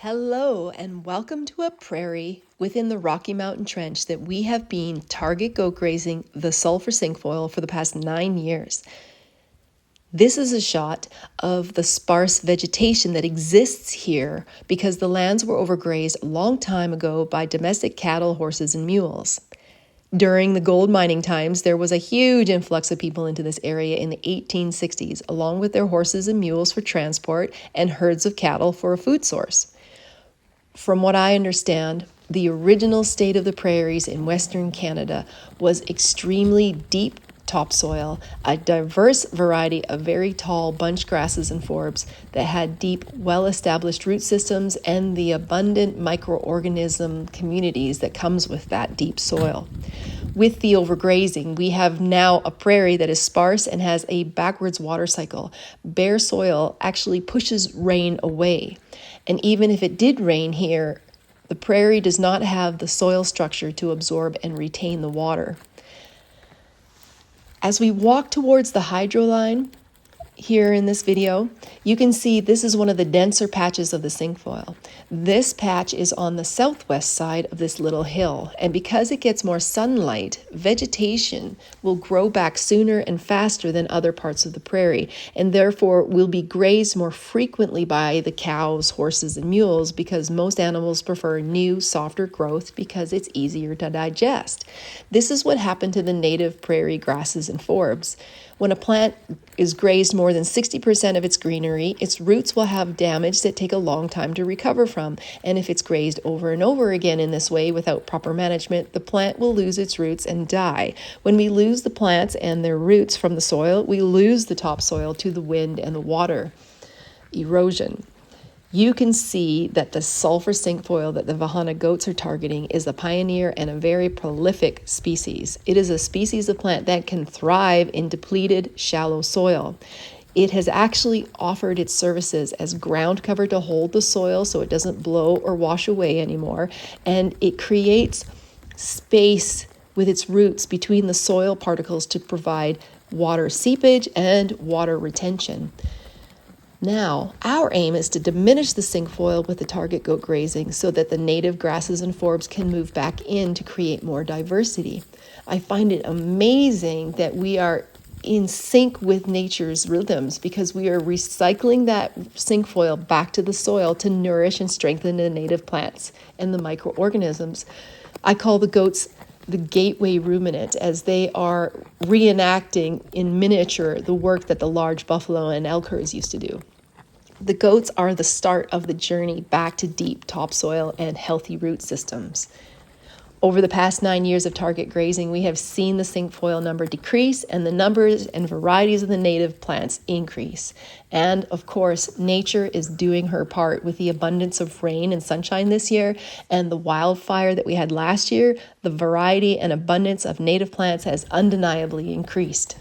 Hello and welcome to a prairie within the Rocky Mountain Trench that we have been target goat grazing the sulfur cinquefoil for the past 9 years. This is a shot of the sparse vegetation that exists here because the lands were overgrazed a long time ago by domestic cattle, horses, and mules. During the gold mining times, there was a huge influx of people into this area in the 1860s, along with their horses and mules for transport and herds of cattle for a food source. From what I understand, the original state of the prairies in Western Canada was extremely deep topsoil, a diverse variety of very tall bunch grasses and forbs that had deep, well-established root systems and the abundant microorganism communities that comes with that deep soil. With the overgrazing, we have now a prairie that is sparse and has a backwards water cycle. Bare soil actually pushes rain away. And even if it did rain here, the prairie does not have the soil structure to absorb and retain the water. As we walk towards the hydro line here in this video, you can see this is one of the denser patches of the cinquefoil. This patch is on the southwest side of this little hill, and because it gets more sunlight, vegetation will grow back sooner and faster than other parts of the prairie, and therefore will be grazed more frequently by the cows, horses, and mules because most animals prefer new, softer growth because it's easier to digest. This is what happened to the native prairie grasses and forbs. When a plant is grazed more than 60% of its greenery, its roots will have damage that take a long time to recover from. And if it's grazed over and over again in this way without proper management, the plant will lose its roots and die. When we lose the plants and their roots from the soil, we lose the topsoil to the wind and the water erosion. You can see that the sulfur cinquefoil that the Vahana goats are targeting is a pioneer and a very prolific species. It is a species of plant that can thrive in depleted, shallow soil. It has actually offered its services as ground cover to hold the soil so it doesn't blow or wash away anymore, and it creates space with its roots between the soil particles to provide water seepage and water retention. Now, our aim is to diminish the cinquefoil with the target goat grazing so that the native grasses and forbs can move back in to create more diversity. I find it amazing that we are in sync with nature's rhythms because we are recycling that cinquefoil back to the soil to nourish and strengthen the native plants and the microorganisms. I call the goats the gateway ruminant, as they are reenacting in miniature the work that the large buffalo and elk herds used to do. The goats are the start of the journey back to deep topsoil and healthy root systems. Over the past 9 years of target grazing, we have seen the cinquefoil number decrease and the numbers and varieties of the native plants increase. And of course, nature is doing her part with the abundance of rain and sunshine this year and the wildfire that we had last year. The variety and abundance of native plants has undeniably increased.